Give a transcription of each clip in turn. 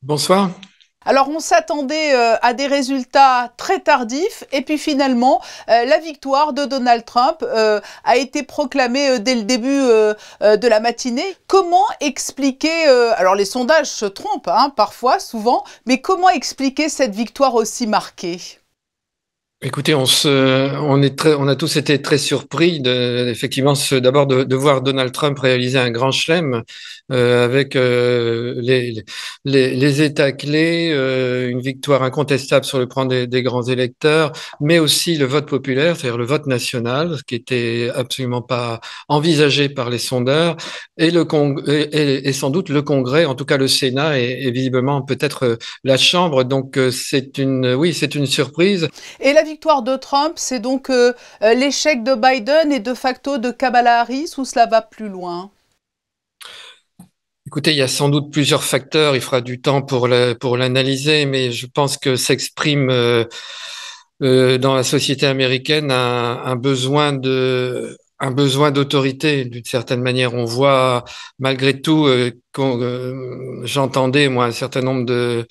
Bonsoir. Alors on s'attendait à des résultats très tardifs et puis finalement la victoire de Donald Trump a été proclamée dès le début de la matinée. Comment expliquer, alors les sondages se trompent parfois, souvent, mais comment expliquer cette victoire aussi marquée? Écoutez, on a tous été très surpris effectivement, d'abord de voir Donald Trump réaliser un grand chelem avec les États clés, une victoire incontestable sur le plan des grands électeurs, mais aussi le vote populaire, c'est-à-dire le vote national, ce qui était absolument pas envisagé par les sondeurs, et sans doute le Congrès, en tout cas le Sénat, et visiblement peut-être la Chambre. Donc oui, c'est une surprise. Et la victoire de Trump, c'est donc l'échec de Biden et de facto de Kamala Harris, ou cela va plus loin? Écoutez, il y a sans doute plusieurs facteurs, il faudra du temps pour l'analyser, mais je pense que s'exprime dans la société américaine un besoin d'autorité. D'une certaine manière, on voit malgré tout, j'entendais moi un certain nombre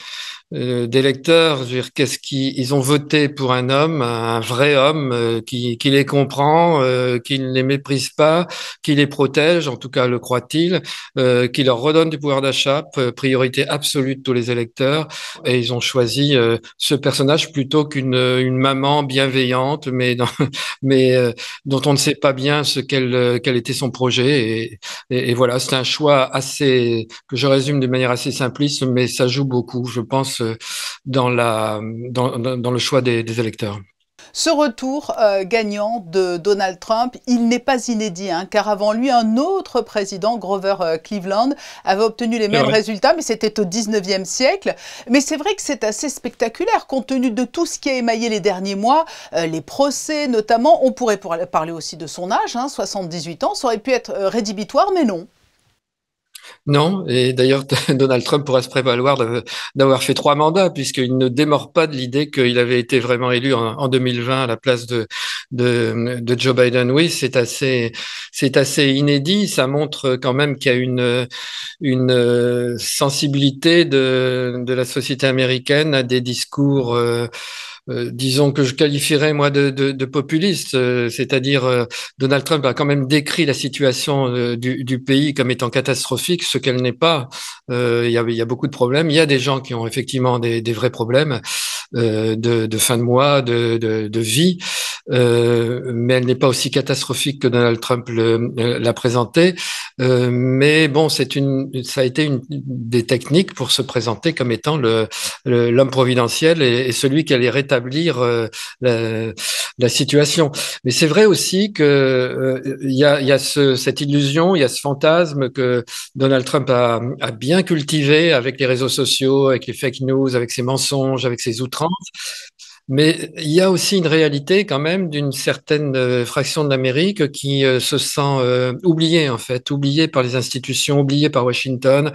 d'électeurs, je veux dire, ils ont voté pour un vrai homme qui les comprend, qui ne les méprise pas, qui les protège, en tout cas le croit-il, qui leur redonne du pouvoir d'achat, priorité absolue de tous les électeurs. Et ils ont choisi ce personnage plutôt qu'une maman bienveillante, mais dont on ne sait pas bien quel était son projet. Et voilà, c'est un choix que je résume de manière assez simpliste, mais ça joue beaucoup, je pense, dans le choix des électeurs. Ce retour gagnant de Donald Trump, il n'est pas inédit, car avant lui, un autre président, Grover Cleveland, avait obtenu les C'est mêmes vrai. résultats, mais c'était au 19e siècle. Mais c'est vrai que c'est assez spectaculaire, compte tenu de tout ce qui a émaillé les derniers mois, les procès notamment. On pourrait parler aussi de son âge, 78 ans, ça aurait pu être rédhibitoire, mais non. Non, et d'ailleurs, Donald Trump pourra se prévaloir d'avoir fait 3 mandats, puisqu'il ne démord pas de l'idée qu'il avait été vraiment élu en 2020 à la place de Joe Biden. Oui, c'est assez inédit. Ça montre quand même qu'il y a une sensibilité de la société américaine à des discours. Disons que je qualifierais moi de populiste, c'est-à-dire Donald Trump a quand même décrit la situation du pays comme étant catastrophique, ce qu'elle n'est pas. Il y a beaucoup de problèmes. Il y a des gens qui ont effectivement des vrais problèmes de fin de mois, de vie, mais elle n'est pas aussi catastrophique que Donald Trump l'a présenté. Mais bon, ça a été une des techniques pour se présenter comme étant l'homme providentiel et celui qui allait rétablir la situation. Mais c'est vrai aussi que il y a cette illusion, il y a ce fantasme que Donald Trump a bien cultivé avec les réseaux sociaux, avec les fake news, avec ses mensonges, avec ses outrances. Mais il y a aussi une réalité quand même d'une certaine fraction de l'Amérique qui se sent oubliée en fait, oubliée par les institutions, oubliée par Washington,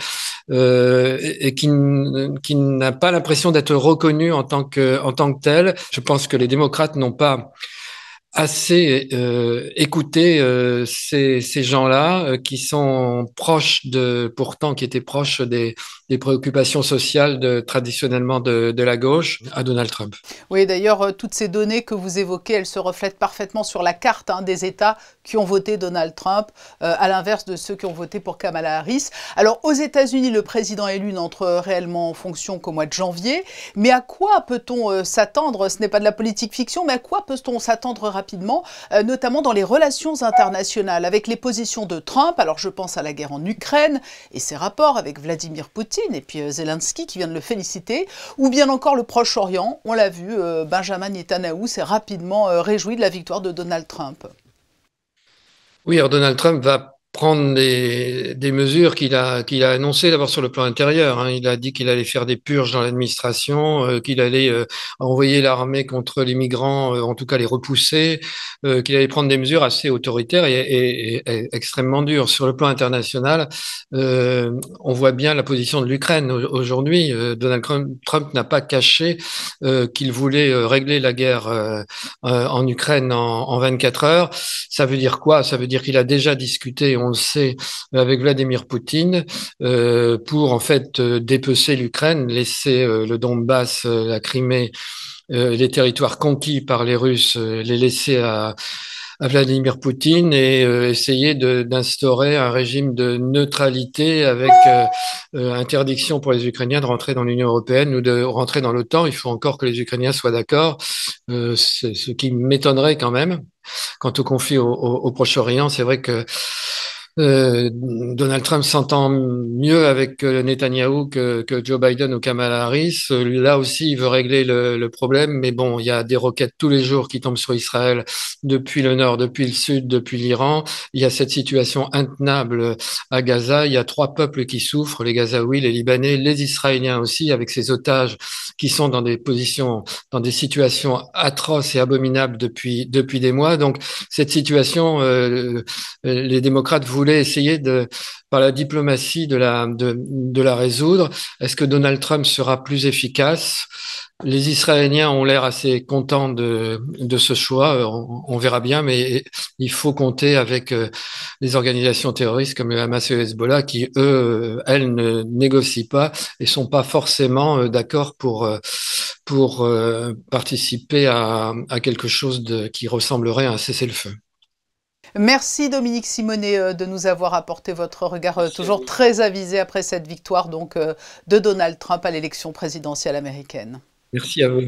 et qui n'a pas l'impression d'être reconnue en tant que telle. Je pense que les démocrates n'ont pas assez écouté ces gens-là qui sont pourtant qui étaient proches des préoccupations sociales traditionnellement de la gauche à Donald Trump. Oui, d'ailleurs, toutes ces données que vous évoquez, elles se reflètent parfaitement sur la carte des États qui ont voté Donald Trump, à l'inverse de ceux qui ont voté pour Kamala Harris. Alors, aux États-Unis, le président élu n'entre réellement en fonction qu'au mois de janvier. Mais à quoi peut-on s'attendre? Ce n'est pas de la politique fiction, mais à quoi peut-on s'attendre rapidement, notamment dans les relations internationales, avec les positions de Trump? Alors, je pense à la guerre en Ukraine et ses rapports avec Vladimir Poutine et puis Zelensky qui vient de le féliciter, ou bien encore le Proche-Orient. On l'a vu, Benjamin Netanyahou s'est rapidement réjoui de la victoire de Donald Trump. Oui, alors Donald Trump va prendre des mesures qu'il a annoncées d'abord sur le plan intérieur, hein. Il a dit qu'il allait faire des purges dans l'administration, qu'il allait envoyer l'armée contre les migrants, en tout cas les repousser, qu'il allait prendre des mesures assez autoritaires et extrêmement dures. Sur le plan international, on voit bien la position de l'Ukraine aujourd'hui. Donald Trump n'a pas caché qu'il voulait régler la guerre en Ukraine en 24 heures. Ça veut dire quoi? Ça veut dire qu'il a déjà discuté, on le sait, avec Vladimir Poutine pour en fait dépecer l'Ukraine, laisser le Donbass, la Crimée, les territoires conquis par les Russes, les laisser à Vladimir Poutine et essayer d'instaurer un régime de neutralité avec interdiction pour les Ukrainiens de rentrer dans l'Union européenne ou de rentrer dans l'OTAN. Il faut encore que les Ukrainiens soient d'accord, ce qui m'étonnerait quand même. Quant au conflit au Proche-Orient, c'est vrai que Donald Trump s'entend mieux avec Netanyahou que Joe Biden ou Kamala Harris. Là aussi, il veut régler le problème, mais bon, il y a des roquettes tous les jours qui tombent sur Israël depuis le nord, depuis le sud, depuis l'Iran. Il y a cette situation intenable à Gaza. Il y a trois peuples qui souffrent, les Gazaouis, les Libanais, les Israéliens aussi, avec ces otages qui sont dans des positions, dans des situations atroces et abominables depuis des mois. Donc, cette situation, les démocrates voulaient essayer par la diplomatie de la résoudre. Est-ce que Donald Trump sera plus efficace? Les Israéliens ont l'air assez contents de ce choix. On verra bien, mais il faut compter avec les organisations terroristes comme le Hamas et le Hezbollah qui, elles, ne négocient pas et sont pas forcément d'accord pour participer à quelque chose qui ressemblerait à un cessez-le-feu. Merci Dominique Simonet de nous avoir apporté votre regard toujours très avisé après cette victoire donc, de Donald Trump à l'élection présidentielle américaine. Merci à vous.